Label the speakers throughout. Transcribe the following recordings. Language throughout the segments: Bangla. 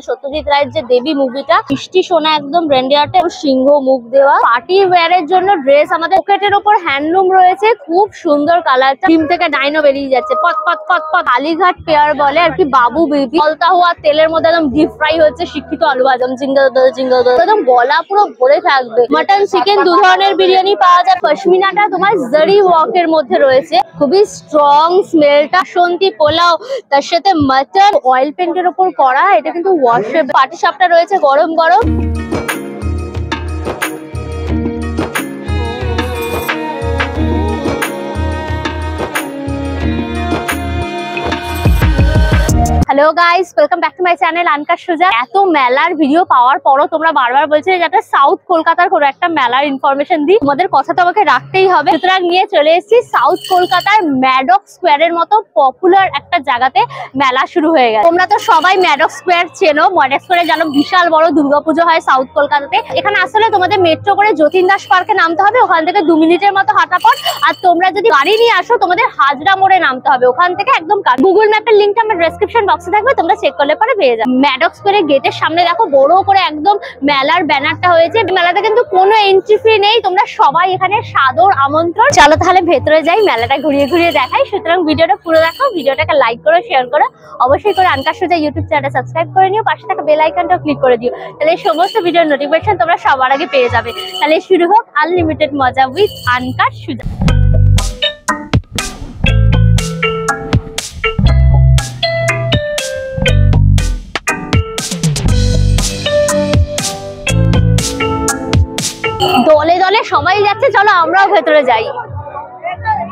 Speaker 1: সত্যজিৎ রায়ের যে দেবী মুভিটা, মিষ্টি সোনা একদম ব্র্যান্ডিয়াটে সিংহ মুখ দেওয়া পার্টি ওয়্যারের জন্য ড্রেস। আমাদের পকেটের ওপর হ্যান্ডলুম রয়েছে, খুব সুন্দর কালারটা। টিম থেকে ডাইনো বেরিয়ে যাচ্ছে পট পট পট পট। কালীঘাট পেয়ার বলে আর কি, বাবু বেবি বলতা হওয়া তেলের মধ্যে একদম ডিপ ফ্রাই হচ্ছে শিক্ষিত আলু ভাজা, জিঙ্গল বেল জিঙ্গল বেল, একদম গলা পুরো ভরে থাকবে। মাটন চিকেন দু ধরনের বিরিয়ানি পাওয়া যায়। পশমিনাটা তোমার জারি ওয়ার্কের মধ্যে রয়েছে, খুবই স্ট্রং স্মেলটা। বাসন্তী পোলাও, তার সাথে মাটন অয়েল পেন্টের ওপর করা, এটা কিন্তু ওয়াশে। পাটি সাপটা রয়েছে গরম গরম। Hello guys, welcome back to my channel আনকা সুজা। এত মেলার ভিডিও পাওয়ার পরও তোমরা বারবার বলছো যাতে সাউথ কলকাতার কোনো একটা মেলার ইনফরমেশন দিই। তোমাদের কথা তো আমাকে রাখতেই হবে, সুতরাং নিয়ে চলে এসেছি সাউথ কলকাতার ম্যাডক স্কোয়ারের মতো পপুলার একটা জায়গাতে মেলা শুরু হয়ে গেছে। তোমরা তো সবাই ম্যাডক স্কোয়ার চেনো। ম্যাডক স্কোয়ারে জানো বিশাল বড় দুর্গাপুজো হয় সাউথ কলকাতাতে। এখানে আসলে তোমাদের মেট্রো করে যতীন দাস পার্কে নামতে হবে, ওখান থেকে 2 মিনিটের মতো হাঁটা পথ। আর তোমরা যদি গাড়ি নিয়ে আসো তোমাদের হাজরা মোড়ে নামতে হবে, ওখান থেকে একদম গুগল ম্যাপের লিঙ্কটা আমার ডেসক্রিপশন বক্সে থাকবে, তোমরা চেক করলে পরে পেয়ে যাবে। ম্যাডক স্কোয়ারের গেটের সামনে দেখো বড় করে একদম মেলার ব্যানারটা হয়েছে। মেলাতে কিন্তু কোনো এন্ট্রি ফি নেই, তোমরা সবাই এখানে সাদর আমন্ত্রণ। চলো তাহলে ভেতরে যাই, মেলাটা ঘুরিয়ে ঘুরিয়ে দেখাই। সুতরাং ভিডিওটা পুরো দেখো, ভিডিওটাকে লাইক করো, শেয়ার করো, অবশ্যই করে আনকা সুজা ইউটিউব চ্যানেলটা সাবস্ক্রাইব করে নিও, পাশে থাকা বেল আইকনটা ক্লিক করে দিও, তাহলে সমস্ত ভিডিওর নোটিফিকেশন তোমরা সবার আগে পেয়ে যাবে। তাহলে শুরু হোক আনলিমিটেড মজা উইথ আনকা সুজা। দলে দলে সবাই যাচ্ছে, চলো আমরাও ভেতরে যাই।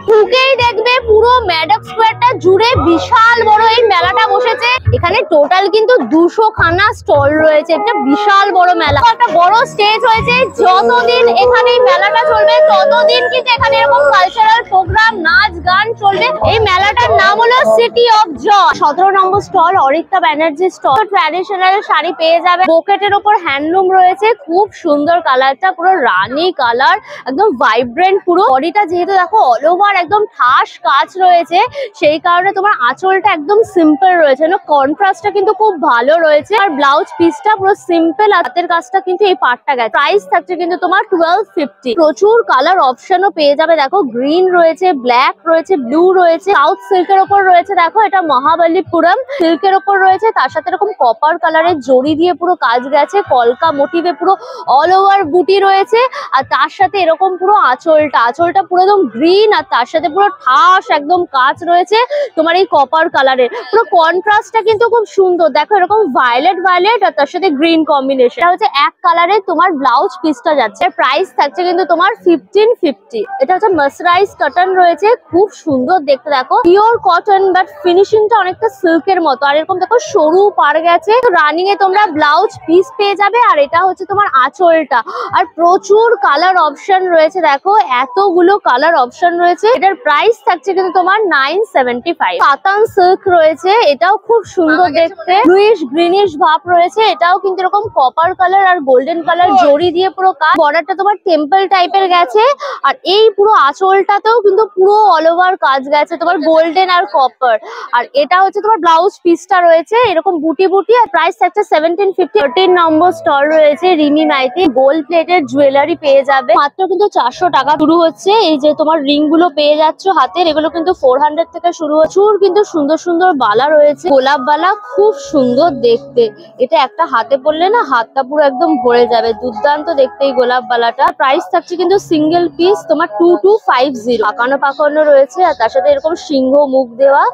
Speaker 1: ঢুকেই দেখবে পুরো ম্যাডক স্কোয়ারটা জুড়ে বিশাল বড় এই মেলাটা বসেছে। এখানে টোটাল কিন্তু 200 খানা স্টল রয়েছে, একটা বিশাল বড় মেলা। একটা বড় স্টেজ হয়েছে, যতদিন এখানে মেলাটা চলবে ততদিন কিন্তু এখানে এরকম কালচারাল প্রোগ্রাম, নাচ গান চলবে। এই মেলাটার নাম হলো সিটি অফ জয়। 17 নম্বর stall Aritra Banerjee stall. Traditional sari পেয়ে যাবে, পকেটের ওপর হ্যান্ডলুম রয়েছে, খুব সুন্দর কালারটা, পুরো রানী কালার, একদম ভাইব্রেন্ট। পুরো বডিটা যেহেতু দেখো অল ওভার একদম ঠাস কাজ রয়েছে, সেই কারণে তোমার আঁচলটা একদম সিম্পল রয়েছে, কন্ট্রাস্টটা কিন্তু খুব ভালো রয়েছে। আর ব্লাউজ পিসটা পুরো সিম্পল, হাতের কাজটা কিন্তু এই পার্টটা গেছে। প্রাইস থাকছে কিন্তু তোমার 1250। প্রচুর কালার অপশনও পেয়ে যাবে, দেখো গ্রিন রয়েছে, ব্ল্যাক রয়েছে, ব্লু রয়েছে। সাউথ সিল্কের ওপর রয়েছে, দেখো এটা মহাবলীপুরম সিল্কের ওপর রয়েছে, তার সাথে এরকম কপার কালারের জড়ি দিয়ে পুরো কাজ গেছে, কলকা মোটিভে পুরো অল ওভার বুটি রয়েছে। আর তার সাথে এরকম পুরো আঁচলটা পুরো একদম গ্রিন, আর তার সাথে পুরো ঠাস একদম কাজ রয়েছে তোমার এই কপার কালারের। পুরো কন্ট্রাস্টটা কিন্তু খুব সুন্দর, দেখো এরকম ভায়োলেট আর তার সাথে গ্রিন কম্বিনেশন। এটা হচ্ছে এক কালারে তোমার ব্লাউজ পিসটা যাচ্ছে। প্রাইস থাকছে কিন্তু তোমার 1550। এটা হচ্ছে মাসরাইজ কটন রয়েছে, খুব সুন্দর দেখতে, দেখো পিওর কটন বাট ফিনিশিংটা অনেকটা সিল্কের মতো। আর এরকম দেখো সরু পার গেছে, রানিং এ তোমরা ব্লাউজ পিস পেয়ে যাবে। আর এটা হচ্ছে তোমার আঁচলটা, আর প্রচুর কালার অপশন রয়েছে, দেখো এতগুলো কালার অপশন রয়েছে। এটার প্রাইস থাকছে কিন্তু তোমার 975। কাতান সিল্ক রয়েছে, এটাও খুব সুন্দর দেখতে, ব্লুইশ গ্রিনিশ ভাব রয়েছে। এটাও কিন্তু এরকম কপার কালার আর গোল্ডেন কালার জড়ি দিয়ে পুরো কাজ। বর্ডারটা তোমার টেম্পল টাইপের গেছে, আর এই পুরো আঁচলটাতেও কিন্তু পুরো অল ওভার কাজ গেছে তোমার গোল্ডেন আর কপার। আর এটা হচ্ছে তোমার ব্লাউজ পিসটা রয়েছে এরকম বুটি বুটি। আর প্রাইস থাকছে 1750। 13 নম্বর স্টল রয়েছে রিমি মাইতি, গোল্ড প্লেটের জুয়েলারি পেয়ে যাবে মাত্র কিন্তু 400 টাকা শুরু হচ্ছে। এই যে তোমার রিং গুলো পেয়ে যাচ্ছ হাতের, এগুলো কিন্তু 400 থেকে শুরু হচ্ছে। কিন্তু সুন্দর সুন্দর বালা রয়েছে, গোলাপ বালা, খুব সুন্দর দেখতে। এটা একটা হাতে পড়লে না হাতটা পুরো একদম ভরে যাবে, দুর্দান্ত দেখতে এই গোলাপ বালাটা। প্রাইস থাকছে কিন্তু সিঙ্গেল পিস তোমার 2250। পাকানো রয়েছে, আর তার সাথে এরকম সিংহ মুখ দেওয়া,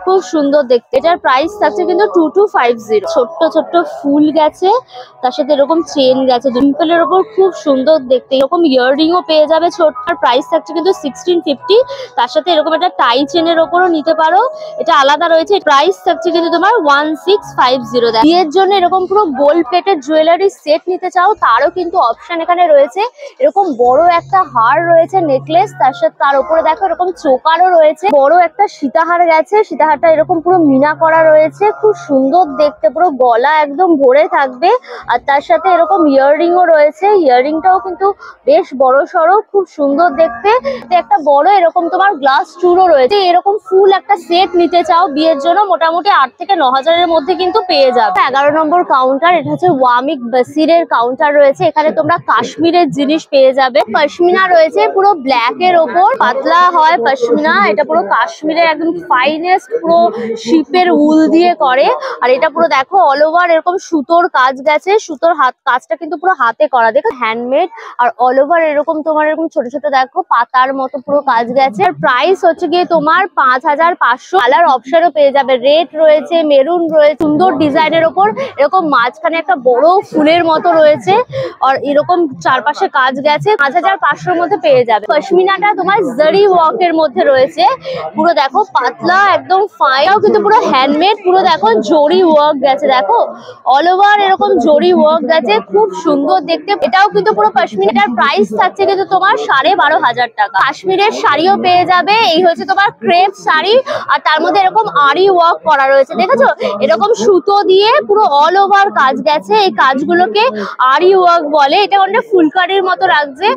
Speaker 1: খুব সুন্দর দেখতে। এটার প্রাইস থাকছে কিন্তু 2250। ছোট্ট ছোট্ট ফুল গেছে, তার সাথে এরকম চেন গেছে ডিম্পলের ওপর, খুব সুন্দর দেখতে। এরকম ইয়াররিং ও পেয়ে যাবে ছোট্ট। আর প্রাইস থাকছে কিন্তু 1650। তার সাথে এরকম একটা টাই চেনের ওপরও নিতে পারো, এটা আলাদা রয়েছে। প্রাইস থাকছে কিন্তু তোমার 1650। বিয়ের জন্য এরকম পুরো গোল্ড প্লেটের জুয়েলারি সেট নিতে চাও, তারও কিন্তু অপশন এখানে রয়েছে। এরকম বড় একটা হার রয়েছে, নেকলেস, তার সাথে তার উপরে দেখো এরকম চোকারও রয়েছে। বড় একটা সীতাহার গেছে, সীতাহারটা এরকম পুরো মিনা করা রয়েছে, খুব সুন্দর দেখতে, পুরো গলা একদম ভরে থাকবে। আর তার সাথে এরকম ইয়াররিংও রয়েছে, ইয়াররিংটাও কিন্তু বেশ বড় সড়ো, খুব সুন্দর দেখতে। একটা বড় এরকম তোমার গ্লাস চুড়ো রয়েছে। এরকম ফুল একটা সেট নিতে চাও বিয়ের জন্য, মোটামুটি 8 থেকে 9,000-এর মধ্যে কিন্তু পেয়ে যাবে। 11 নম্বর কাউন্টার, এটা হচ্ছে ওয়ামিক বাসিরের কাউন্টার রয়েছে। এখানে তোমরা কাশ্মীরের জিনিস পেয়ে যাবে। পশমিনা রয়েছে পুরো ব্ল্যাক এর ওপর, পাতলা হয় পশমিনা, এটা পুরো কাশ্মীরের একদম ফাইনেস্ট পুরো শিপের উল দিয়ে করে। আর এটা পুরো দেখো অল ওভার এরকম সুতোর কাজ গেছে, সুতোর কাজটা কিন্তু পুরো হাতে করা, দেখো হ্যান্ডমেড। আর অল ওভার এরকম তোমার এরকম ছোট ছোট দেখো পাতার মতো পুরো কাজ গেছে। আর প্রাইস হচ্ছে গিয়ে তোমার 5,500। কালার অপশনও পেয়ে যাবে, রেড রয়েছে, মেরুন রয়েছে, সুন্দর ডিজাইনের ওপর এরকম মাঝখানে একটা বড় ফুলের মতো রয়েছে। আর এরকম চারপাশে কাজ গেছে, 5,500-র মধ্যে পেয়ে যাবে। পশমিনাটা তোমার জারি ওয়ার্কের মধ্যে রয়েছে, পুরো দেখো পাতলা একদম ফাইন, কিন্তু পুরো হ্যান্ডমেড, পুরো দেখো জরি ওয়ার্ক গেছে, দেখো অল ওভার এরকম জরি ওয়ার্ক গেছে, খুব সুন্দর দেখতে। এটাও কিন্তু পুরো পশমিনাটার প্রাইস থাকছে কিন্তু তোমার 12,500 টাকা। কাশ্মীরের শাড়িও পেয়ে যাবে, এই হচ্ছে তোমার ক্রেপ শাড়ি, আর তার মধ্যে এরকম আরি ওয়ার্ক করা রয়েছে, দেখেছো এরকম সুতো দিয়ে পুরো অল ওভার কাজ গেছে। এই কাজগুলোকে আরি ওয়ার্ক বলে। এটা অনেক ফুলকারির মতো লাগছে,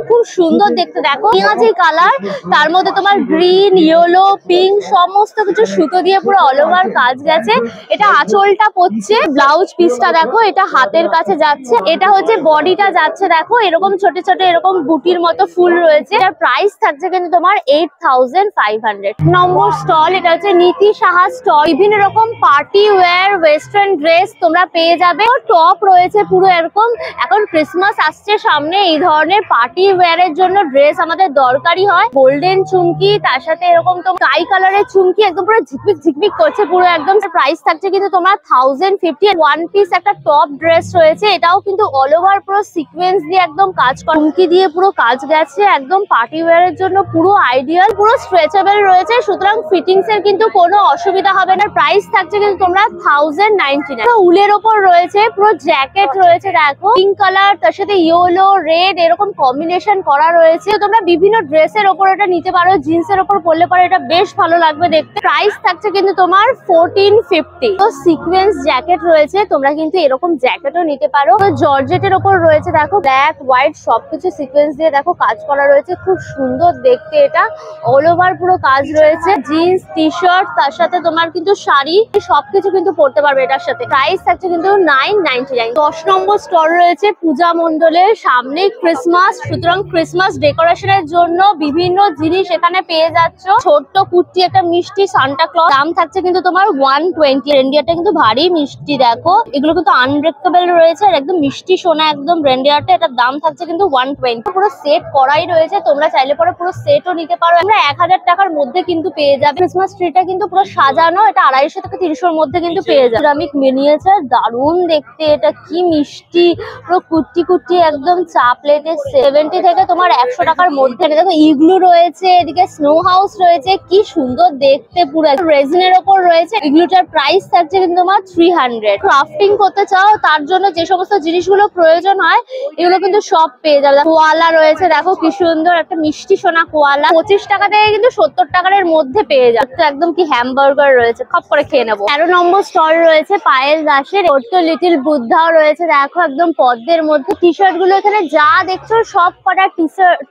Speaker 1: খুব সুন্দর দেখতে। দেখো পেঁয়াজি কালার, তার মধ্যে তোমার গ্রিন, ইয়েলো, পিঙ্ক সমস্ত কিছু সুতো দিয়ে পুরো অল ওভার কাজ গেছে। এটা আঁচলটা পড়ছে, ব্লাউজ পিসটা দেখো এটা হাতের কাছে যাচ্ছে, এটা হচ্ছে বডিটা যাচ্ছে, দেখো এরকম ছোট ছোট এরকম বুটির মতো ফুল রয়েছে। এটার প্রাইস থাকছে কিন্তু তোমার 8,500। নম্বর স্টল, এটা হচ্ছে নীতি সাহা স্টল। বিভিন্ন রকম পার্টি ওয়্যার, ওয়েস্টার্ন ড্রেস তোমরা পেয়ে যাবে। টপ রয়েছে পুরো এরকম, এখন ক্রিসমাস আসছে সামনে, এই ধরনের পার্টি ওয়্যারের জন্য ড্রেস আমাদের দরকারি হয়। গোল্ডেন চুমকি, তার সাথে এরকম তো স্কাই কালারের চুমকি, একদম পুরো ঝিকমিক ঝিকমিক করছে পুরো একদম। প্রাইস থাকছে কিন্তু তোমার 1,050। ওয়ান পিস একটা টপ ড্রেস রয়েছে, এটাও কিন্তু অল ওভার পুরো সিকোয়েন্স দিয়ে একদম কাজ করা, চুমকি দিয়ে পুরো কাজ গেছে, একদম পার্টি ওয়্যারের জন্য পুরো আইডিয়াল, পুরো স্ট্রেচেবল রয়েছে, সুতরাং ফিটিংস এর কিন্তু কোনো অসুবিধা হবে না। প্রাইস থাকছে কিন্তু তোমরা 1,099। উলের ওপর রয়েছে পুরো জ্যাকেট রয়েছে, দেখো পিঙ্ক কালার, তার সাথে ইয়েলো, রেড এরকম কম্বিনেশন করা রয়েছে। তোমরা বিভিন্ন ড্রেসের ওপর এটা নিতে পারো, জিন্সের ওপর পরলে পরে এটা বেশ ভালো লাগবে দেখতে। প্রাইস থাকছে কিন্তু তোমার 1,450। তো সিকোয়েন্স জ্যাকেট রয়েছে, তোমরা কিন্তু এরকম জ্যাকেটও নিতে পারো। তো জর্জেটের ওপর রয়েছে, দেখো ব্ল্যাক হোয়াইট সবকিছু সিকোয়েন্স দিয়ে দেখো কাজ করা রয়েছে, খুব সুন্দর দেখতে। এটা অল ওভার পুরো কাজ রয়েছে, জিন্স, টি শার্ট, তার সাথে তোমার কিন্তু শাড়ি সবকিছু কিন্তু পরতে পারবে এটার সাথে। প্রাইস থাকছে কিন্তু 999। 10 নম্বর স্টল রয়েছে পূজা মণ্ডলের, সামনে ক্রিসমাস, সুতরাং ক্রিসমাস ডেকোরেশনের জন্য বিভিন্ন জিনিস এখানে পেয়ে যাচ্ছ। ছোট্ট কুর্তি একটা মিষ্টি সান্টা ক্লজ, দাম থাকছে কিন্তু তোমার 120। রেন্ডিয়ারটা কিন্তু ভারী মিষ্টি, দেখো এগুলো কিন্তু আনব্রেকেবল রয়েছে, আর একদম মিষ্টি সোনা একদম রেন্ডিয়ারটা, এটার দাম থাকছে কিন্তু 120। পুরো সেট করাই রয়েছে, তোমরা চাইলে পরে পুরো সেটও নিতে পারো। আমরা 1000 টাকার মধ্যে কিন্তু পেয়ে যাবে। ক্রিসমাস ট্রিটা কিন্তু পুরো সাজানো, এটা 250 থেকে 300-র মধ্যে কিন্তু পেয়ে যাবে। সিরামিক মিনিয়েচার, দারুণ দেখতে, এটা কি মিষ্টি, পুরো কুটি কুটি একদম চা প্লেটে 70 থেকে তোমার 100 টাকার মধ্যে। দেখো ইগলু রয়েছে, এদিকে স্নো হাউস রয়েছে, কি সুন্দর দেখতে, পুরো রেজিনের ওপর রয়েছে। ইগলুটার প্রাইস থাকছে কিন্তু তোমার 300। ক্রাফটিং করতে চাও তার জন্য যে সমস্ত জিনিসগুলো প্রয়োজন হয় এগুলো কিন্তু সব পেয়ে যাবে। কোয়ালা রয়েছে, দেখো কি সুন্দর একটা মিষ্টি সোনা কোয়ালা, 25 টাকা থেকে কিন্তু 70 টাকার মধ্যে পেয়ে যাবে। একদম কি হ্যামবার্গার রয়েছে, খপ করে খেয়ে নেবো। 13 নম্বর স্টল রয়েছে পায়েল দাসের, ছোট্ট লিটিল বুদ্ধাও রয়েছে, দেখো একদম পদ্মের মধ্যে। টি শার্ট গুলো এখানে যা দেখছো সব কটা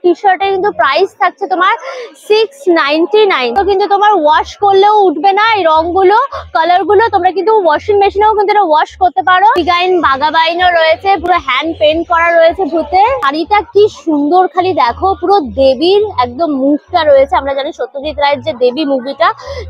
Speaker 1: টি শার্টের কিন্তু প্রাইস থাকছে তোমার 699। তো কিন্তু তোমার ওয়াশ করলেও উঠবে না এই রংগুলো, কালার গুলো। তোমরা কিন্তু ওয়াশিং মেশিনেও কিন্তু এটা ওয়াশ করতে পারো। ডিজাইন বাগাবাইনও রয়েছে, পুরো হ্যান্ড পেন্ট করা রয়েছে ভূতে। শাড়িটা কি সুন্দর, খালি দেখো পুরো দেবীর একদম মুখটা রয়েছে, আমরা জানি সত্যজিৎ রায়ের যে দেবী মুভিটা,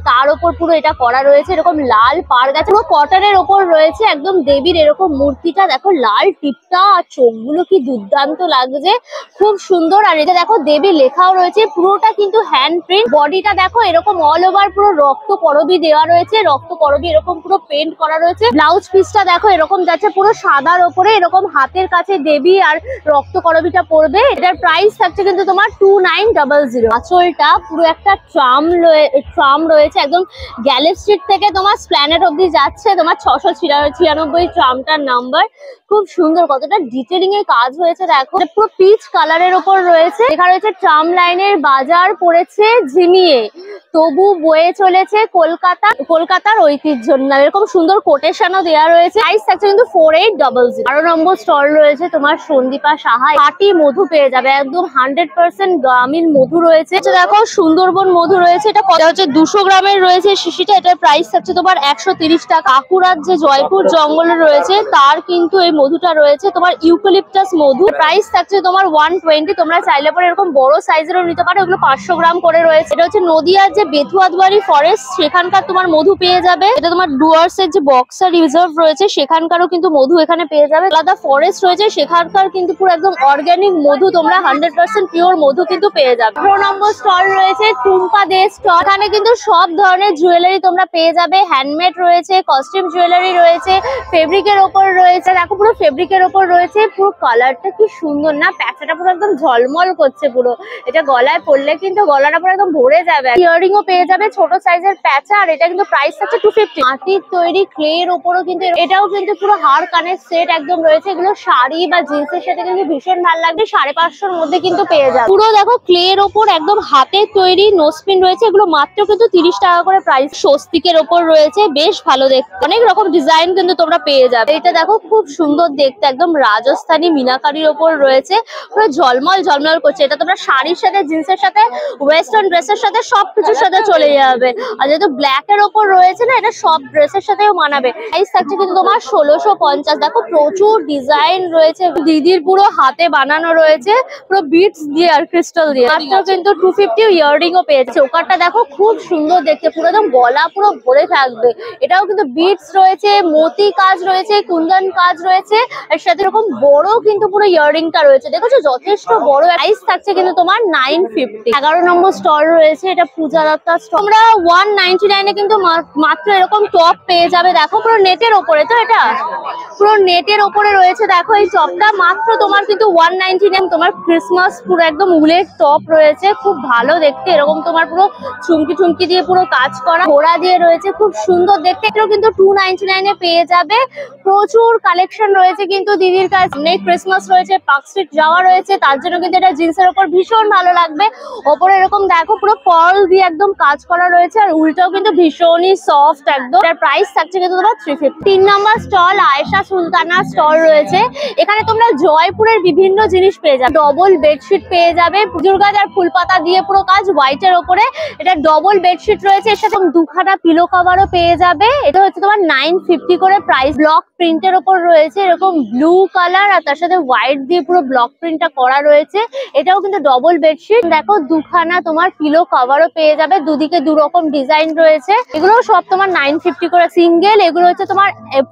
Speaker 1: তার উপর পুরো এটা করা রয়েছে। এরকম লাল পাড় গাছ, পুরো কটনের ওপর রয়েছে একদম দেবীর এরকম মূর্তিটা, দেখো লাল টিপটা আর চোখগুলো কি দুর্দান্ত লাগছে, খুব সুন্দর। আর এটা দেখো দেবী লেখাও রয়েছে, পুরোটা কিন্তু হ্যান্ড প্রিন্ট। বডিটা দেখো এরকম অল ওভার পুরো রক্ত করবি দেওয়া রয়েছে, রক্ত করবি এরকম পুরো পেন্ট করা রয়েছে। ব্লাউজ পিসটা দেখো এরকম যাচ্ছে পুরো সাদার ওপরে, এরকম হাতের কাছে দেবী আর রক্ত করবিটা পড়বে। এটার প্রাইস থাকছে কিন্তু তোমার 2900। আঁচলটা পুরো একটা ট্রাম রয়েছে, একদম গ্যালেপ স্ট্রিট থেকে তোমার স্প্ল্যানেট অব্দি যাচ্ছে, তোমার 696 ট্রামটার নাম্বার। খুব সুন্দর, কতটা ডিটেলিং এর কাজ হয়েছে দেখো, পুরো পিচ কালারের ওপর রয়েছে। লেখা রয়েছে ট্রাম লাইনের বাজার পড়েছে ঝিমিয়ে, তবু বয়ে চলেছে কলকাতা, কলকাতার ঐতিহ্য নামে এরকম সুন্দর কোটেশনও দেওয়া রয়েছে। প্রাইস থাকছে কিন্তু 4800। 12 নম্বর স্টল রয়েছে তোমার সন্দীপা সাহা, পাটি মধু পেয়ে যাবে, একদম 100% গ্রামীণ মধু মধু রয়েছে। দেখো সুন্দরবন মধু রয়েছে, এটা হচ্ছে 200 গ্রামের রয়েছে শিশিটা। এটার প্রাইস থাকছে তোমার 130 টাকা। বাঁকুড়ার যে জয়পুর জঙ্গলে রয়েছে তার কিন্তু এই মধুটা রয়েছে তোমার ইউক্যালিপটাস মধু, প্রাইস থাকছে তোমার 120। তোমরা চাইলে পরে এরকম বড় সাইজেরও নিতে পারো, এগুলো 500 গ্রাম করে রয়েছে। এটা হচ্ছে নদিয়ার যে বেথুয়াদুয়ারি ফরেস্ট সেখানকার তোমার মধু পেয়ে যাবে। এটা তোমার ডুয়ার্স এর যে বক্সার রিজার্ভ রয়েছে সেখানকারও কিন্তু মধু এখানে পেয়ে যাবে। আলাদা ফরেস্ট রয়েছে সেখানকার কিন্তু পুরো একদম অর্গানিক মধু, তোমরা 100% পিওর মধু কিন্তু পেয়ে যাবে। 4 নম্বর স্টল রয়েছে টুম্পা দে স্টল। এখানে কিন্তু সব ধরনের জুয়েলারি তোমরা পেয়ে যাবে, হ্যান্ডমেড রয়েছে, কস্টিউম জুয়েলারি রয়েছে, ফেব্রিকের ওপর রয়েছে। দেখো পুরো ফেব্রিকের ওপর রয়েছে, পুরো কালারটা কি সুন্দর না, প্যাঁচাটা পুরো একদম ঝলমল করছে পুরো। এটা গলায় পরলে কিন্তু গলাটা পুরো একদম ভরে যাবে। ইয়াররিং ও পেয়ে যাবে ছোট সাইজের প্যাঁচা, আর এটা কিন্তু প্রাইস আছে 250। মাটির তৈরি ক্লে এর ওপরও কিন্তু এটাও কিন্তু পুরো হার কানের সেট একদম রয়েছে। এগুলো শাড়ি বা জিন্সের সাথে কিন্তু ভীষণ ভালো লাগবে। 550 মধ্যে কিন্তু পেয়ে যাবে। পুরো দেখো ক্লে এর ওপর একদম হাতের তৈরি নোসপিন রয়েছে, এগুলো মাত্র কিন্তু 30 টাকা করে প্রাইস। স্বস্তিকের ওপর রয়েছে, বেশ ভালো দেখতে, অনেক রকম ডিজাইন কিন্তু তোমরা পেয়ে যাবে। এটা দেখো খুব সুন্দর দেখতে, একদম রাজস্থানী মিনাকারির ওপর রয়েছে, পুরো ঝলমল ঝলমল করছে। এটা তোমরা শাড়ির সাথে, জিন্সের সাথে, ওয়েস্টার্ন ড্রেসের সাথে সবকিছুর সাথে চলে যাবে। আর যেহেতু ব্ল্যাক এর ওপর রয়েছে না, এটা সব ড্রেসের সাথেও মানাবে। প্রাইস থাকছে কিন্তু তোমার 1650। দেখো প্রচুর ডিজাইন রয়েছে, দিদির পুরো হাতে বানানো রয়েছে, পুরো বিটস দিয়ে আর ক্রিস্টাল দিয়ে। মাত্র কিন্তু 250। ইয়াররিং ও পেয়েছে। চোকারটা দেখো খুব সুন্দর দেখতে, পুরো একদম গলা পুরো ভরে থাকবে। এটাও কিন্তু বিটস রয়েছে, মতি কাজ রয়েছে, কুন্দন কাজ রয়েছে, এর সাথে এরকম বড় কিন্তু পুরো ইয়াররিংটা রয়েছে, দেখেছো যথেষ্ট বড়। প্রাইস থাকছে কিন্তু তোমার 950। 11 নম্বর স্টল রয়েছে, এটা পূজা দত্তা স্টল। তোমরা 199 এ কিন্তু মাত্র এরকম টপ পেয়ে যাবে। দেখো পুরো নেটের ওপরে, তো এটা পুরো নেটের ওপরে রয়েছে। দেখো এই টপটা মাত্র তোমার কিন্তু 199। তোমার ক্রিসমাস পুরো একদম উলের টপ রয়েছে, খুব ভালো দেখতে। এরকম তোমার পুরো চুমকি চুমকি দিয়ে পুরো কাজ করা, ঘোড়া দিয়ে রয়েছে, খুব সুন্দর দেখতে। এটাও কিন্তু 299 এ পেয়ে যাবে। প্রচুর কালেকশন রয়েছে কিন্তু দিদির কাছে। নেই ক্রিসমাস রয়েছে, পার্ক স্ট্রিট যাওয়া রয়েছে, তার জন্য কিন্তু এটা জিন্সের ওপর ভীষণ ভালো লাগবে। ওপরে এরকম দেখো পুরো পার্ল দিয়ে একদম কাজ করা রয়েছে, আর উল্টাও কিন্তু ভীষণই সফট একদম। এর প্রাইস থাকছে কিন্তু তোমার 350। 3 নম্বর স্টল আয়েশা সুলতানা স্টল রয়েছে। এখানে তোমরা জয়পুরের বিভিন্ন জিনিস পেয়ে যাবে। ডবল বেডশিট পেয়ে যাবে, পুজোর গাছ আর ফুলপাতা দিয়ে পুরো কাজ হোয়াইটের ওপরে। এটা ডবল বেডশিট রয়েছে, এর সাথে দুখানা পিলো কভারও পেয়ে যাবে। এটা হচ্ছে তোমার 950 করে প্রাইস। ব্লক প্রিন্টের ওপর রয়েছে, এরকম ব্লু কালার আর তার সাথে হোয়াইট দিয়ে পুরো ব্লক প্রিন্টটা করা রয়েছে। এটাও কিন্তু ডবল বেডশিট। দেখো দুখানা তোমার পিলো কভারও পেয়ে যাবে, দুদিকে দু রকম ডিজাইন রয়েছে। এগুলো সব তোমার 950 করে সিঙ্গেল। এগুলো হচ্ছে তোমার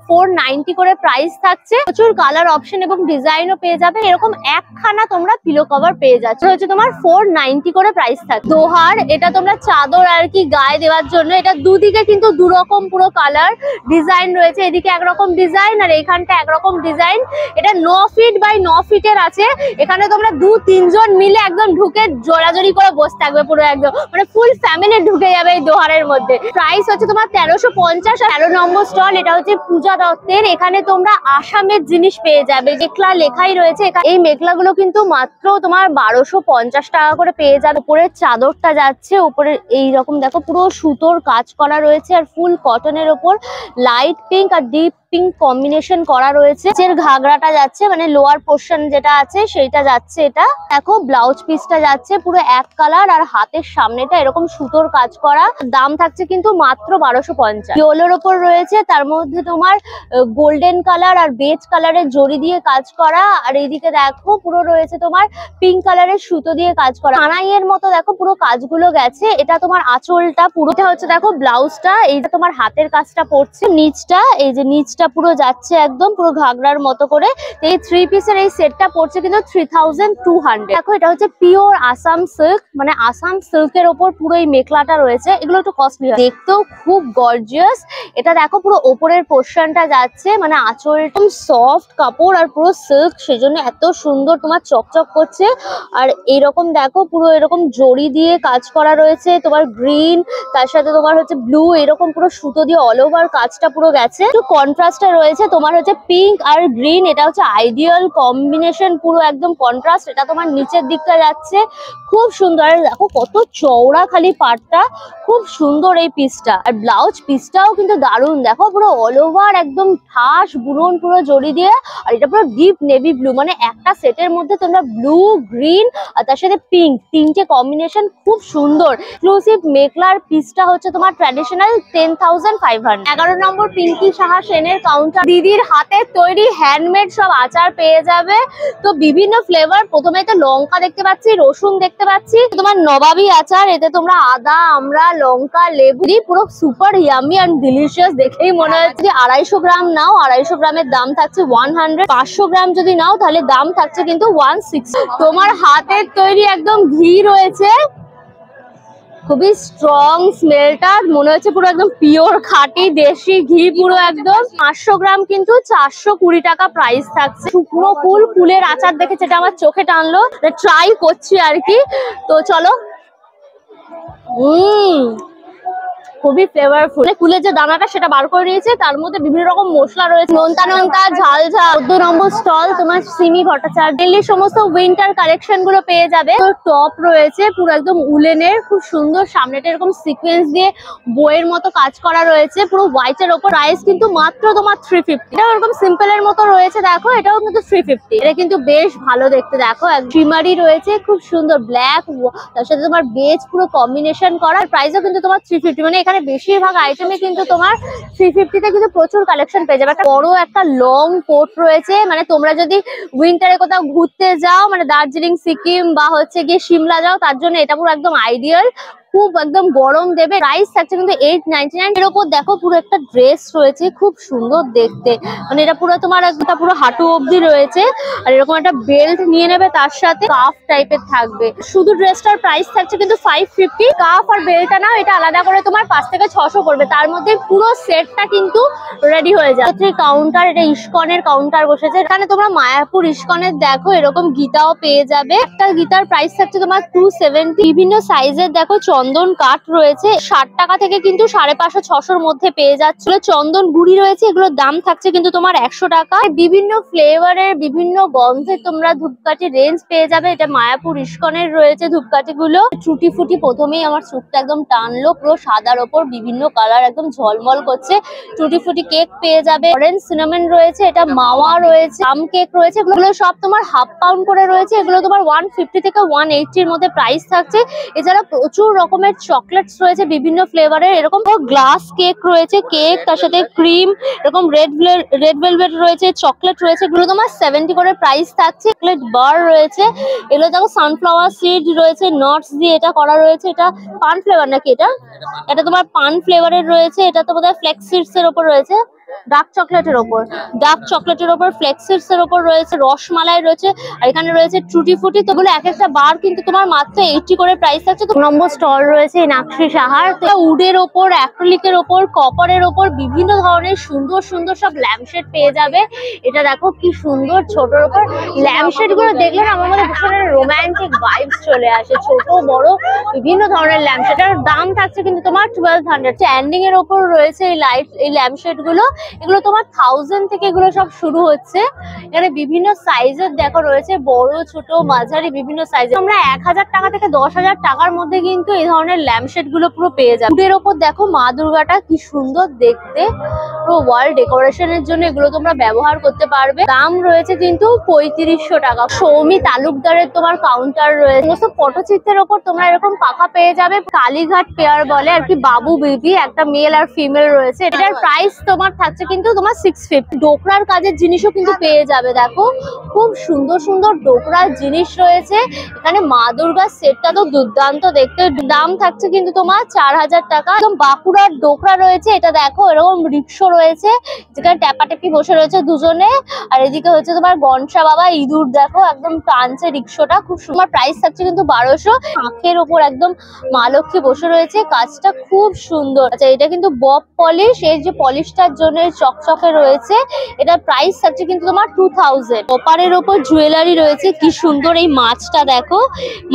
Speaker 1: 490 করে প্রাইস থাকছে। প্রচুর কালার অপশন এবং ডিজাইনও পেয়ে যাবে। এরকম একখানা তোমরা পিলো কভার পেয়ে যাচ্ছে, হচ্ছে তোমার 490 করে প্রাইস থাকে। দোহার, এটা তোমরা চাদর আর কি গায়ে দেওয়ার জন্য। এটা দুদিকে কিন্তু দু রকম পুরো কালার ডিজাইন রয়েছে, এদিকে একরকম ডিজাইন আর এইখানটা একরকম ডিজাইন। এটা 9 ফিট বাই 9 ফিটের আছে। এখানে তোমরা 2-3 জন মিলে একদম ঢুকে জোড়াজোড়ি করে বসে থাকবে, পুরো একদম মানে ফুল ফ্যামিলি ঢুকে যাবে এই দোহারের মধ্যে। প্রাইস হচ্ছে তোমার 1350। 13 নম্বর স্টল, এটা হচ্ছে পূজা দত্তের। এখানে তোমরা আসামের জিনিস পেয়ে যাবে, মেখলা লেখাই রয়েছে। এই মেখলাগুলো কিন্তু মাত্র তোমার 1250 টাকা করে পেয়ে যাবে। উপরের চাদরটা যাচ্ছে, উপরে এইরকম দেখো পুরো সুতোর কাজ করা রয়েছে, আর ফুল কটনের ওপর লাইট পিঙ্ক আর ডিপ পিঙ্ক কম্বিনেশন করা রয়েছে। এর ঘাগরাটা যাচ্ছে, মানে লোয়ার পোর্শন যেটা আছে সেইটা যাচ্ছে। এটা দেখো ব্লাউজ পিসটা যাচ্ছে পুরো এক কালার, আর হাতের সামনেটা এরকম সুতোর কাজ করা। দাম থাকছে কিন্তু মাত্র 1250। ইয়েলোর ওপর রয়েছে, তার মধ্যে তোমার গোল্ডেন কালার আর বেজ কালারের জড়ি দিয়ে কাজ করা, আর এইদিকে দেখো পুরো রয়েছে তোমার পিঙ্ক কালারের সুতো দিয়ে কাজ করা। কানাইয়ের মতো দেখো পুরো কাজগুলো গেছে। এটা তোমার আঁচলটা পুরোটা হচ্ছে দেখো ব্লাউজটা, এইটা তোমার হাতের কাজটা পড়ছে। নিচটা, এই যে নিচটা পুরো যাচ্ছে একদম পুরো ঘাগরার মতো করে। এই 3 পিসের এই সেটটা পড়ছে কিন্তু 3200। দেখো এটা হচ্ছে পিওর আসাম সিল্ক, মানে আসাম সিল্কের ওপর পুরো এই মেখলাটা রয়েছে। এগুলো একটু কস্টলি, দেখতেও খুব গর্জিয়াস। এটা দেখো পুরো ওপরের পোর্শনটা যাচ্ছে, মানে আঁচলটা সফট কাপড় আর পুরো সিল্ক, সেজন্য এত সুন্দর তোমার চকচক করছে। আর এইরকম দেখো পুরো এরকম জড়ি দিয়ে কাজ করা রয়েছে, তোমার গ্রিন তার সাথে তোমার হচ্ছে ব্লু, এরকম পুরো সুতো দিয়ে অল ওভার কাজটা পুরো গেছে। একটু কন্ট্রাস্ট কন্ট্রাস্টে রয়েছে তোমার হচ্ছে পিঙ্ক আর গ্রিন, এটা হচ্ছে আইডিয়াল কম্বিনেশন, পুরো একদম কন্ট্রাস্ট। এটা তোমার নিচের দিকটা যাচ্ছে, খুব সুন্দর। দেখো কত চওড়া খালি পাটটা, খুব সুন্দর এই পিসটা। আর ব্লাউজ পিসটাও কিন্তু দারুণ, দেখো পুরো অল ওভার একদম ঠাস বুনন পুরো জড়ি দিয়ে। আর এটা পুরো ডিপ নেভি ব্লু, মানে একটা সেটের মধ্যে তোমরা ব্লু, গ্রিন আর তার সাথে পিঙ্ক, তিনটে কম্বিনেশন খুব সুন্দর। এক্সক্লুসিভ মেখলার পিসটা হচ্ছে তোমার ট্র্যাডিশনাল 10,500। 11 নম্বর পিঙ্কি সাহা সেনের কাউন্টার। দিদির হাতে তৈরি হ্যান্ডমেড সব আচার পেয়ে যাবে। তো বিভিন্ন ফ্লেভার, প্রথমে তো লঙ্কা দেখতে পাচ্ছি, রসুন দেখতে পাচ্ছি, তোমার নবাবী আচার, এতে তোমরা আদা, আমড়া, লঙ্কা, লেবু, পুরো সুপার ইয়ামি এন্ড ডিলিশিয়াস। দেখেই মনে হচ্ছে যে 250 গ্রাম নাও, 250 গ্রামের দাম থাকছে 100, 500 গ্রাম যদি নাও তাহলে দাম থাকছে কিন্তু 160। তোমার হাতের তৈরি একদম ঘি রয়েছে, খুবই স্ট্রং স্মেলটা, মনে হচ্ছে পুরো একদম পিওর খাঁটি দেশি ঘি পুরো একদম। 500 গ্রাম কিন্তু 420 টাকা প্রাইস থাকছে। শুকনো ফুলের আচার দেখে যেটা আমার চোখে টানলো, ট্রাই করছি আর কি। তো চলো, খুবই ফ্লেভারফুল। ফুলের যে দানাটা সেটা বার করে নিয়েছে, তার মধ্যে বিভিন্ন রকম মশলা রয়েছে, নোনতা নোনতা, ঝাল ঝাল। 14 নম্বর স্টল তোমার সিমি ভট্টাচার্য। দিল্লির সমস্ত উইন্টার কালেকশন গুলো পেয়ে যাবে। টপ রয়েছে পুরো একদম উলেনের, খুব সুন্দর, সামনেটা এরকম সিকোয়েন্স দিয়ে বইয়ের মতো কাজ করা রয়েছে, পুরো হোয়াইট এর ওপর। প্রাইস কিন্তু মাত্র তোমার 350। এটা এরকম সিম্পল এর মতো রয়েছে, দেখো এটাও কিন্তু 350। এটা কিন্তু বেশ ভালো দেখতে, দেখো ট্রিমারি রয়েছে খুব সুন্দর, ব্ল্যাক তার সাথে তোমার বেজ পুরো কম্বিনেশন করা। প্রাইসও কিন্তু তোমার 350, মানে এখানে বেশিরভাগ আইটেমে কিন্তু তোমার 350 তে কিন্তু প্রচুর কালেকশন পেয়ে যাবে। একটা বড় একটা লং কোট রয়েছে, মানে তোমরা যদি উইন্টারে কোথাও ঘুরতে যাও, মানে দার্জিলিং, সিকিম বা হচ্ছে গিয়ে সিমলা যাও, তার জন্য এটা পুরো একদম আইডিয়াল, খুব একদম গরম দেবে। প্রাইস থাকছে কিন্তু 899। এর উপর দেখো পুরো একটা ড্রেস রয়েছে, খুব সুন্দর দেখতে, মানে এটা পুরো তোমার একটা পুরো হাঁটু অবধি রয়েছে। আর এরকম একটা বেল্ট নিয়ে নেবে, তার সাথে কাফ টাইপের থাকবে। শুধু ড্রেসটার প্রাইস থাকছে কিন্তু 550। কাফ আর বেল্টটা নাও, এটা আলাদা করে তোমার 5 থেকে 600 পড়বে, তার মধ্যে পুরো সেটটা কিন্তু রেডি হয়ে যায়। কাউন্টার, এটা ইস্কনের কাউন্টার বসেছে, এখানে তোমরা মায়াপুর ইস্কনের দেখো এরকম গীতাও পেয়ে যাবে। একটা গীতার প্রাইস থাকছে তোমার 270। বিভিন্ন সাইজের দেখো চন্দন কাঠ রয়েছে, 60 টাকা থেকে কিন্তু 550-600 মধ্যে পেয়ে যাচ্ছে। চন্দন গুড়ি রয়েছে, এগুলোর দাম থাকছে কিন্তু তোমার 100 টাকা। বিভিন্ন ফ্লেভারের, বিভিন্ন গন্ধের তোমরা ধূপকাঠি রেঞ্জ পেয়ে যাবে। এটা মায়াপুর ইস্কনের রয়েছে ধূপকাঠি গুলো। টুটি ফুটি, প্রথমেই আমার চোখটা একদম টানলো, পুরো সাদার ওপর বিভিন্ন কালার একদম ঝলমল করছে। টুটি ফুটি কেক পেয়ে যাবে, অরেঞ্জ সিনামন রয়েছে, এটা মাওয়া রয়েছে, আম কেক রয়েছে, এগুলো সব তোমার হাফ পাউন্ড করে রয়েছে। এগুলো তোমার 150 থেকে 180 এর মধ্যে প্রাইস থাকছে। এছাড়া প্রচুর রকমের চকলেটস রয়েছে বিভিন্ন ফ্লেভারের, এরকম গ্লাস কেক রয়েছে, কেক তার সাথে ক্রিম, এরকম রেড ভেলভেট রয়েছে, চকলেট রয়েছে, এগুলো তোমার 70 করে প্রাইস থাকছে। চকলেট বার রয়েছে, এগুলো দেখো সানফ্লাওয়ার সিড রয়েছে, নটস দিয়ে এটা করা রয়েছে। এটা পান ফ্লেভার নাকি? এটা তোমার পান ফ্লেভারের রয়েছে। এটা তো বোধহয় ফ্লেক্স সিডস এর উপর রয়েছে, ডার্ক চকলেটের ওপর ফ্লেক্স সিডস এর উপর রয়েছে, রসমালাই রয়েছে, আর এখানে রয়েছে টুটি ফুটি। তো বলে এক একটা বার কিন্তু তোমার মাত্র 80 করে প্রাইস থাকছে। 2 নম্বর স্টল রয়েছে নাকশি সাহার। তো উডের ওপর, অ্যাক্রিলিকের ওপর, কপারের ওপর বিভিন্ন ধরনের সুন্দর সুন্দর সব ল্যাম্পশেড পেয়ে যাবে। এটা দেখো কি সুন্দর, ছোটর ওপর ল্যাম্পশেড গুলো দেখলে না আমার মধ্যে ভীষণ রোমান্টিক ভাইবস চলে আসে। ছোট বড় বিভিন্ন ধরনের ল্যাম্পশেড, এর দাম থাকছে কিন্তু তোমার 1200। স্ট্যান্ডিং এর ওপর রয়েছে এই ল্যাম্পশেড গুলো, এগুলো তোমার 1000 থেকে এগুলো সব শুরু হচ্ছে। এখানে বিভিন্ন সাইজের দেখো রয়েছে, বড় ছোট মাঝারি বিভিন্ন সাইজের। তোমরা 1000 টাকা থেকে 10,000 টাকার মধ্যে কিন্তু এই ধরনের ল্যাম্পশেড গুলো পুরো পেয়ে যাবে। উডের ওপর দেখো মা দুর্গাটা কি সুন্দর দেখতে, পুরো ওয়াল ডেকোরেশনের জন্য এগুলো তোমরা ব্যবহার করতে পারবে। দাম রয়েছে কিন্তু 3500 টাকা। সৌমি তালুকদারের তোমার কাউন্টার রয়েছে, সমস্ত পটচিত্রের ওপর তোমরা এরকম পাখা পেয়ে যাবে। কালীঘাট পেয়ার বলে আর কি, বাবু বেবি, একটা মেল আর ফিমেল রয়েছে। এটার প্রাইস তোমার থাকছে কিন্তু তোমার 650। ডোকরার কাজের জিনিসও কিন্তু পেয়ে যাবে, দেখো খুব সুন্দর সুন্দর ডোকরার জিনিস রয়েছে। এখানে মা দুর্গার সেটটা তো দুর্দান্ত দেখতে। দাম থাকছে কিন্তু তোমার 4000 টাকা। একদম বাঁকুড়ার ডোকরা রয়েছে, এটা দেখো এরকম রিক্সো রয়েছে, যেখানে ট্যাপাটেপি বসে রয়েছে দুজনে। আর এদিকে হচ্ছে তোমার গনসা বাবা ইঁদুর, দেখো একদম টানছে রিক্সোটা, খুব সুন্দর। প্রাইস থাকছে কিন্তু 1200। আঁখের ওপর একদম মা লক্ষ্মী বসে রয়েছে, কাজটা খুব সুন্দর। আচ্ছা, এটা কিন্তু বব পলিশ, এই যে পলিশটার জন্য চকচকে রয়েছে, এটা প্রাইস থাকছে কিন্তু তোমার 2000। কপারের সিলভারের ওপর জুয়েলারি রয়েছে, কি সুন্দর এই মাছটা দেখো,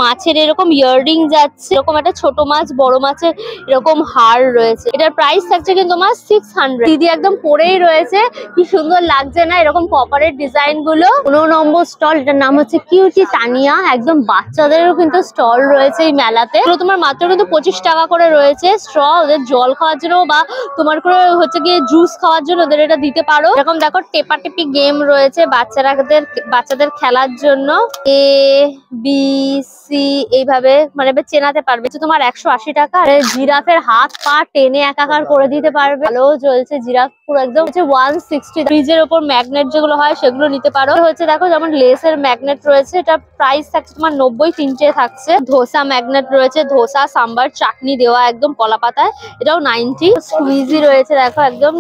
Speaker 1: মাছের এরকম ইয়াররিং যাচ্ছে, এরকম একটা ছোট মাছ বড় মাছের এরকম হার রয়েছে। এটার প্রাইস থাকছে কিন্তু তোমার 600। দিদি একদম পরেই রয়েছে, কি সুন্দর লাগছে না এরকম কপারের ডিজাইন গুলো। 15 নম্বর স্টল, এটার নাম হচ্ছে কিউটি তানিয়া, একদম বাচ্চাদেরও কিন্তু স্টল রয়েছে এই মেলাতে। তোমার মাত্র কিন্তু 25 টাকা করে রয়েছে। স্ট্র ওদের জল খাওয়ার জন্য বা তোমার করে হচ্ছে গিয়ে জুস খাওয়ার জন্য ওদের এটা দিতে পারো। এরকম দেখো টেপাটেপি গেম রয়েছে বাচ্চাদের খেলার জন্য। এ বি সি এইভাবে মানে চেনাতে পারবে। তোমার 180 টাকা। জিরাফের হাত পা টেনে একাকার করে দিতে পারবে। ভালো চলছে জিরাফ পুরো একদম 160। ফ্রিজের ওপর ম্যাগনেট যেগুলো হয় সেগুলো নিতে পারো। হচ্ছে দেখো যেমন লেসের ম্যাগনেট রয়েছে, এটা প্রাইস থাকছে তোমার 90, 3টে থাকছে। ধোসা ম্যাগনেট রয়েছে, ধোসা সাম্বার চাটনি দেওয়া একদম কলা পাতায়, এটাও 90। স্কুইজি রয়েছে দেখো, একদম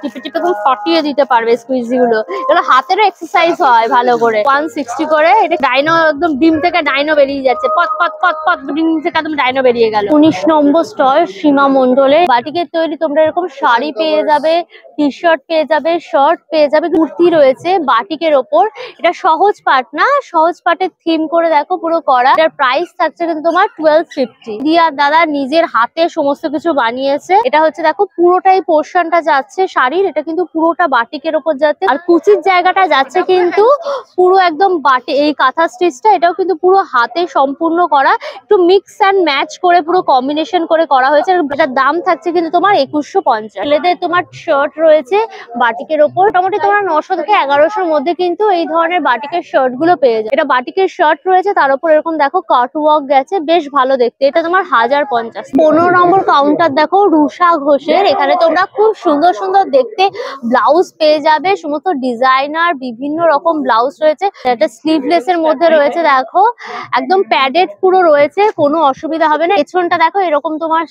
Speaker 1: টিপে টিপে একদম ফটিয়ে দিতে পারবে স্কুইজি গুলো। এগুলো হাতেরও এক্সারসাইজ হয় ভালো করে। 160 করে। এটা ডাইনো, একদম ডিম থেকে ডাইনো বেরিয়ে যাচ্ছে, পত পত পত পত ডিম থেকে একদম ডাইনো বেরিয়ে গেল। 19 নম্বর স্টল সীমা মন্ডলে বাটিকের তৈরি তোমরা এরকম শাড়ি পেয়ে যাবে, টি শার্ট পেয়ে যাবে, শার্ট পেয়ে যাবে, কুর্তি রয়েছে বাটিকের ওপর। এটা সহজ পাট না, সহজ পাটের থিম করে দেখো পুরো করা। এটার প্রাইস থাকছে কিন্তু তোমার 1250। দিয়া দাদা নিজের হাতে সমস্ত কিছু বানিয়েছে। এটা হচ্ছে দেখো পুরোটাই পোর্শনটা যাচ্ছে শাড়ির, এটা কিন্তু পুরোটা বাটিকের ওপর যাচ্ছে। আর কুচির জায়গাটা যাচ্ছে কিন্তু পুরো একদম বাটি, এই কাঁথা স্টিচটা এটাও কিন্তু পুরো হাতে সম্পূর্ণ করা, একটু মিক্স অ্যান্ড ম্যাচ করে পুরো কম্বিনেশন করে করা হয়েছে। এটার দাম থাকছে কিন্তু তোমার 2150। ছেলেদের তোমার শার্ট রয়েছে বাটিকের ওপর, মোটামুটি তোমার 900 থেকে 1100-র মধ্যে কিন্তু এই ধরনের বাটিকের শার্ট গুলো পেয়ে যায়। এটা বাটিকের শার্ট রয়েছে, তার উপর এরকম দেখো কাট ওয়ার্ক গেছে, বেশ ভালো দেখতে। এটা তোমার 1050। 15 নম্বর কাউন্টার দেখো রুষা ঘোষের, এখানে তোমরা খুব সুন্দর সুন্দর দেখতে ব্লাউজ পেয়ে যাবে, সমস্ত ডিজাইনার বিভিন্ন রকম ব্লাউজ রয়েছে। এটা স্লিভলেস এর মধ্যে রয়েছে দেখো, একদম প্যাডেড পুরো রয়েছে, কোনো অসুবিধা হবে না। পেছনটা দেখো এরকম তোমার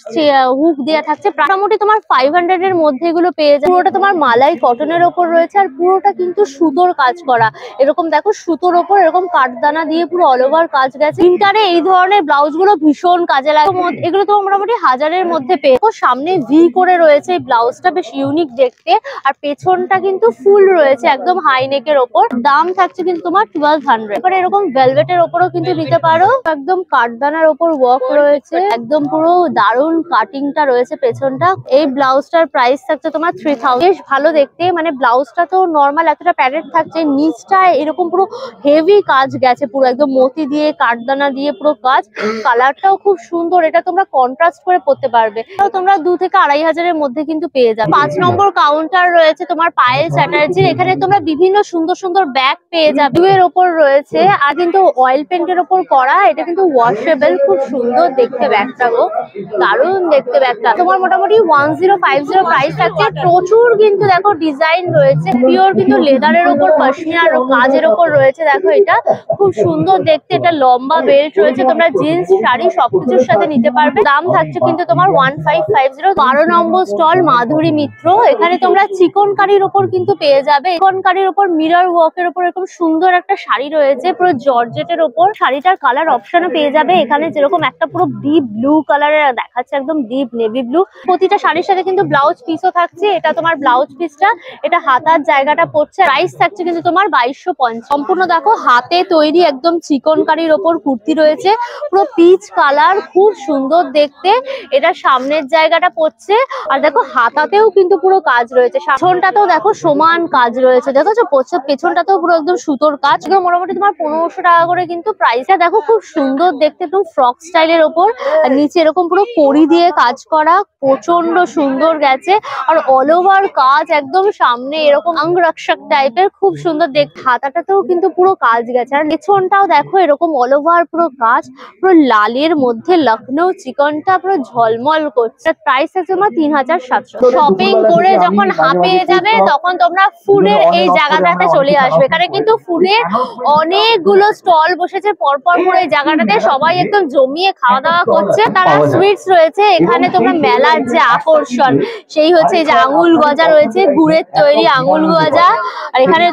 Speaker 1: হুক দেওয়া থাকছে, মোটামুটি তোমার 500 এর মধ্যে এগুলো পেয়ে যাবে। পুরোটা তোমার মালাই কটনের ওপর রয়েছে, আর পুরোটা কিন্তু সুতোর কাজ করা। এরকম দেখো সুতোর ওপর এরকম কাঠদানা দিয়ে পুরো অল ওভার কাজ গেছে। প্রিন্টারে এই ধরনের ব্লাউজ গুলো ভীষণ কাজে লাগে। এগুলো তো মোটামুটি 1000-এর মধ্যে পেয়ে। সামনে ভি করে রয়েছে এই ব্লাউজটা, বেশ ইউনিক দেখতে। আর পেছনটা কিন্তু ফুল রয়েছে একদম হাই নেকের ওপর। দাম থাকছে কিন্তু তোমার 1200। এবারে এরকম ভেলভেটের ওপরও কিন্তু নিতে পারো, একদম কাঠদানার ওপর ওয়ার্ক রয়েছে, একদম পুরো দারুন কাটিংটা রয়েছে পেছনটা। এই ব্লাউজটার প্রাইস থাকছে তোমার 3000। বেশ ভালো দেখতে, মানে ব্লাউজটা তো নর্মাল এতটা প্যাডেড থাকছে, নিচটা এরকম পুরো হেভি কাজ গেছে, পুরো একদম মতি দিয়ে কাঠদানা দিয়ে পুরো কাজ। কালারটাও খুব সুন্দর, এটা তোমরা কন্ট্রাস্ট করে পরতে পারবে। তোমরা 2 থেকে 2500-এর মধ্যে কিন্তু পেয়ে যাবে। 5 নম্বর কাউন্টার রয়েছে তোমার পায়েল চ্যাটার্জির, এখানে তোমরা বিভিন্ন সুন্দর সুন্দর ব্যাগ পেয়ে যাবে। এর ওপর রয়েছে, আর কিন্তু অয়েল পেন্টের ওপর করা, এটা কিন্তু ওয়াশেবল, খুব সুন্দর দেখতে ব্যাগটা গো, দারুণ দেখতে ব্যাগটা। তোমার মোটামুটি 1050 প্রাইস থাকছে। প্রচুর কিন্তু দেখো ডিজাইন রয়েছে, পিওর কিন্তু লেদারের ওপর পশমিনার কাজের ওপর রয়েছে দেখো, এটা খুব সুন্দর দেখতে। এটা লম্বা বেল্ট রয়েছে, তোমরা জিন্স শাড়ি সবকিছুর সাথে নিতে পারবে। দাম থাকছে কিন্তু তোমার 1550। 12 নম্বর স্টল মাধুরী মিত্র, এখানে তোমরা চিকনকারির ওপর কিন্তু পেয়ে যাবে। চিকনকারির ওপর মিরর ওয়ার্কের ওপর এরকম সুন্দর একটা শাড়ি রয়েছে পুরো জর্জেটের ওপর। শাড়িটার কালার অপশনও পেয়ে যাবে এখানে, যেরকম একটা পুরো ডিপ ব্লু কালারের দেখাচ্ছে, একদম ডিপ নেভি ব্লু। প্রতিটা শাড়ির সাথে কিন্তু ব্লাউজ পিসও থাকছে, এটা তোমার ব্লাউজ পিসটা, এটা হাতার জায়গাটা পড়ছে। প্রাইস থাকছে কিন্তু তোমার 2250। সম্পূর্ণ দেখো হাতে তৈরি একদম চিকনকারির ওপর কুর্তি রয়েছে, পুরো পিচ কালার, খুব সুন্দর দেখতে। এটা সামনের জায়গাটা পড়ছে, আর দেখো হাতাতেও কিন্তু পুরো কাজ রয়েছে, পেছনটাতেও দেখো সমান কাজ রয়েছে, দেখো পেছনটাতেও পুরো একদম সুতোর কাজ। মোটামুটি তোমার 1500 টাকা করে কিন্তু প্রাইসটা। দেখো খুব সুন্দর দেখতে, একদম ফ্রক স্টাইলের ওপর, আর নিচে এরকম পুরো কড়ি দিয়ে কাজ করা, প্রচন্ড সুন্দর গেছে। আর অল ওভার কাজ একদম সামনে এরকম অঙ্গরক্ষক টাইপের, খুব সুন্দর দেখতে। হাতাটাতেও কিন্তু পুরো কাজ গেছে, আর পেছনটাও দেখো এরকম অল ওভার পুরো কাজ, পুরো লালের মধ্যে লখনৌ চিকনটা পুরো ঝলমল করছে। প্রাইস আছে তোমার 3700। শপিং করে যখন হাঁপিয়ে যাবে তখন তোমরা ফুডের এই জায়গাটাতে চলে আসবে। এখানে কিন্তু ফুডের অনেকগুলো স্টল বসেছে পরপর করে এই জায়গাটাতে, সবাই একদম জমিয়ে খাওয়া দাওয়া করছে। তারা সুইটস রয়েছে এখানে, তোমরা মেলার যে আকর্ষণ সেই হচ্ছে এই যে আঙুল গজা রয়েছে, গুড়ের তৈরি আঙুল গজা। আর এখানে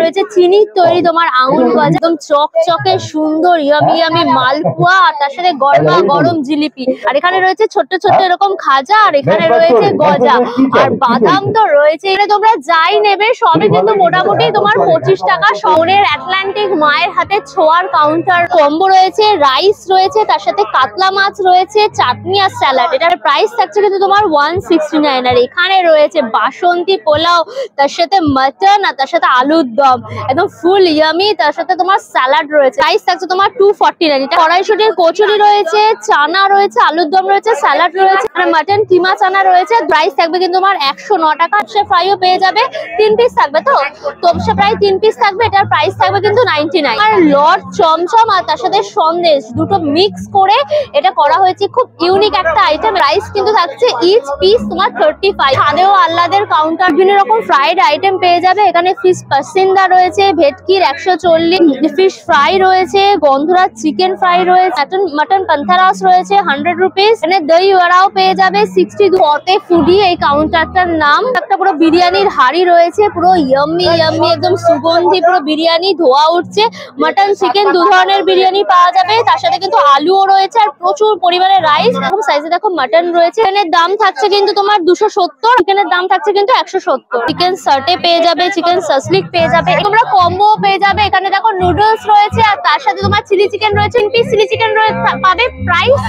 Speaker 1: রয়েছে চিনির তৈরি তোমার আঙুল গজা, একদম চকচকে সুন্দর ইয়ামি ইয়ামি মালপোয়া, আর তার সাথে গরমা গরম জিলিপি। আর এখানে রয়েছে ছোট্ট ছোট্ট এরকম খাজা, আর এখানে রয়েছে গজা, আর বাদাম তো রয়েছে। এখানে তোমরা যাই নেবে সবই কিন্তু মোটামুটি তোমার 25 40 টাকা। শহরের আটলান্টিক মায়ের হাতে ছোঁয়ার কাউন্টার কম্বো রয়েছে, রাইস রয়েছে, তার সাথে কাতলা মাছ রয়েছে, চাটনি আর স্যালাড। এটার প্রাইস থাকছে কিন্তু তোমার 169। আর এখানে রয়েছে বাসন্তী পোলাও, তার সাথে মাটন আর তার সাথে আলুর দম, একদম ফুল ইয়ামি। তার সাথে তোমার স্যালাড রয়েছে, প্রাইস থাকছে তোমার 249। এটা কড়াইশুটির কচুরি রয়েছে, চানা রয়েছে, আলুর দম রয়েছে, স্যালাড রয়েছে, আর মাটন কিমা চানা রয়েছে। প্রাইস থাকবে কিন্তু তোমার 109 টাকা। তোপসে ফ্রাইও পেয়ে যাবে, 3 পিস থাকবে। তো তোপসে ফ্রাই 3 পিস থাকবে, এটার প্রাইস থাকবে কিন্তু 99। আর লট চমচম আর তার সাথে সন্দেশ দুটো মিক্স করে এটা করা হয়েছে, খুব ইউনিক একটা আইটেম। প্রাইস কিন্তু থাকছে ইচ পিস তোমার 35। স্বাদেও আহ্লাদের কাউন্টার, বিভিন্ন রকম ফ্রাইড আইটেম পেয়ে যাবে। এখানে ফিশ পাসিন্দা রয়েছে, ভেটকির 140, ফিশ ফ্রাই রয়েছে, গন্ধরাজ চিকেন ফ্রাই রয়েছে, মটন পান্থারাস রয়েছে 100 রুপিস। এখানে দই ওয়ারাও পেয়ে যাবে 60। ফতে ফুডি এই কাউন্টারটার নাম। একটা পুরো বিরিয়ানির হাড়ি রয়েছে, পুরো ইয়াম্মি ইয়াম্মি, একদম সুগন্ধি পুরো বিরিয়ানি ধোয়া উঠছে। মটন চিকেন দু ধরনের বিরিয়ানি পাওয়া যাবে, তার সাথে কিন্তু আলুও রয়েছে আর প্রচুর পরিমাণে রাইস। এরকম সাইজে দেখো মটন রয়েছে। চিকেনের দাম থাকছে কিন্তু তোমার 270, চিকেনের দাম থাকছে কিন্তু 170। চিকেন সার্টে পেয়ে যাবে, চিকেন সাসলিক পেয়ে যাবে, তোমরা কম্বো পেয়ে যাবে। এখানে দেখো নুডলস রয়েছে আর তার সাথে তোমার চিলি চিকেন রয়েছে, 3 পিস চিলি চিকেন পাবে, প্রাইস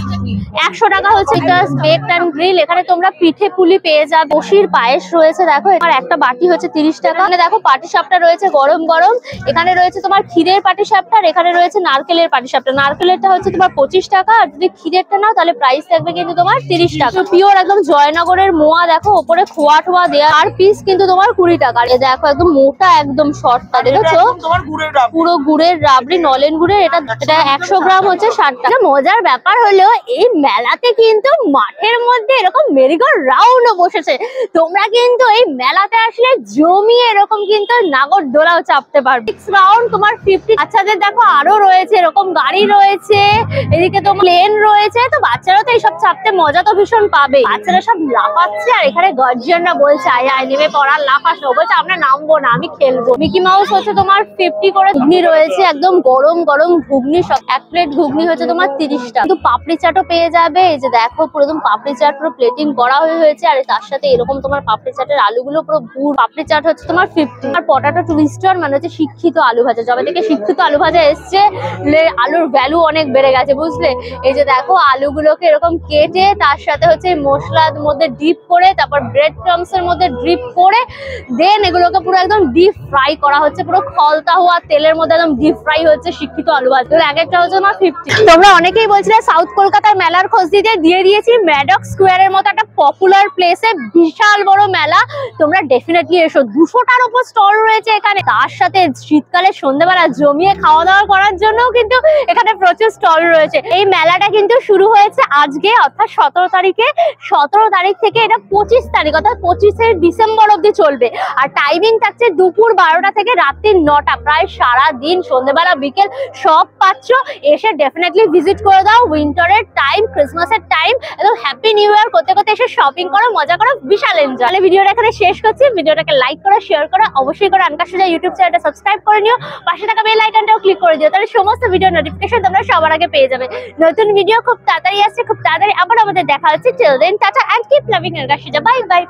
Speaker 1: 100 টাকা হচ্ছে। বেকড এন্ড গ্রিল, এখানে তোমরা পিঠে পুলি পেয়ে যাবে, বসির পায়েস রয়েছে দেখো। আর একটা বাটি হচ্ছে 30 টাকা। এখানে দেখো পাটিসাপটা রয়েছে গরম গরম। এখানে রয়েছে তোমার ক্ষীরের পাটিসাপটা, আর এখানে রয়েছে নারকেলের পাটিসাপটা। নারকেলেরটা হচ্ছে তোমার 25 টাকা, আর যদি ক্ষীরেরটা নাও তাহলে প্রাইস থাকবে কিন্তু তোমার 30 টাকা। পিওর একদম জয়নগরের মোয়া দেখো, উপরে খোয়া টোয়া দেয়া, আর পিস কিন্তু তোমার 20 টাকা। এ দেখো একদম মোটা একদম শর্টটা, দেখেছো পুরো গুড়ের রাবড়ি, নলেন গুড়ের। এটা 100 গ্রাম হচ্ছে 60 টাকা। মজার ব্যাপার হলো এই মেলাতে কিন্তু মাঠের মধ্যে এরকম মেরিগো রাউন্ডও বসেছে। তোমরা কিন্তু এই মেলাতে আসলে জমিয়ে এরকম কিন্তু নাগরদোলাও চাপতে পারবে। 6 রাউন্ড তোমার 50। বাচ্চাদের দেখো আরো রয়েছে, এরকম গাড়ি রয়েছে, এদিকে তো প্লেন রয়েছে। তো বাচ্চারা তো এইসব চাপতে মজা তো ভীষণ পাবে। বাচ্চারা সব লাফাচ্ছে, আর এখানে গার্জিয়ানরা বলছে আয় আয় নেমে পড়ার লাফাস, বলছে আমরা নামবো না, আমি খেলবো। মিকি মাউস হচ্ছে তোমার 50 করে। ঘুগনি রয়েছে, একদম গরম গরম ঘুগনি, সব এক প্লেট ঘুগনি হচ্ছে তোমার 30 টাকা। কিন্তু পাপড়ি চাটও পেয়ে যাবে। এই যে দেখো পুরো একদম পাপড়ি চাট পুরো প্লেটিং করা হয়েছে, আর তার সাথে এরকম তোমার পাপড়ি চাটের আলুগুলো পুরো পুর। পাপড়ি চাট হচ্ছে তোমার 50। আর পটাটো টুইস্টার মানে হচ্ছে শিক্ষিত আলু ভাজা। যবে থেকে শিক্ষিত আলু ভাজা এসছে, আলুর ভ্যালু অনেক বেড়ে গেছে, বুঝলে। এই যে দেখো আলুগুলোকে এরকম কেটে তার সাথে হচ্ছে মশলার মধ্যে ডিপ করে, তারপর ব্রেড ক্রামস এর মধ্যে ডিপ করে, দেন এগুলোকে পুরো একদম ডিপ ফ্রাই করা হচ্ছে, পুরো খলতা হওয়া তেলের মধ্যে একদম ডিপ ফ্রাই হচ্ছে শিক্ষিত আলু ভাজা। তো এক একটা হচ্ছে আমার 50। তোমরা অনেকেই বলছিলে সাউথ কলকাতার মেলার খোঁজ দিতে, দিয়ে দিয়েছি। ম্যাডক স্কোয়ারের মতো একটা পপুলার প্লেসে বিশাল বড় মেলা, তোমরা ডেফিনেটলি এসো। 200টার উপর স্টল রয়েছে এখানে। তার সাথে শীতকালে সন্ধ্যেবেলা জমিয়ে খাওয়া দাওয়া করার জন্যও কিন্তু এখানে প্রচুর স্টল রয়েছে। এই মেলাটা কিন্তু শুরু হয়েছে আজকে, অর্থাৎ 17 তারিখে। 17 তারিখ থেকে এটা 25 তারিখ অর্থাৎ 25শে ডিসেম্বর অব্দি চলবে। আর টাইমিং থাকছে দুপুর 12টা থেকে রাত্রি 9টা। প্রায় সারা দিন, সন্ধ্যেবেলা বিকেল সব পাচ্ছ। এসে ডেফিনেটলি ভিজিট করে দাও। উইন্টারের টাইম, ক্রিসমাসের টাইম, একদম হ্যাপি নিউ ইয়ার করতে করতে এসে শপিং করো, মজা করো, বিশাল এনজয়। তাহলে ভিডিওটা এখানে শেষ করছি। ভিডিওটাকে লাইক করো, শেয়ার করো, অবশ্যই করে আনকা সোজা ইউটিউব চ্যানেলটা সাবস্ক্রাইব করে নিও। পাশে থাকা বেল আইকনটাও ক্লিক করে দিও, তাহলে সমস্ত ভিডিও নোটিফিকেশন তোমরা সবার আগে পেয়ে যাবে। নতুন ভিডিও খুব তাড়াতাড়ি আসছে, খুব তাড়াতাড়ি আবার আমাদের দেখা হচ্ছে। Till then tata and keep loving আনকা সোজা। Bye by.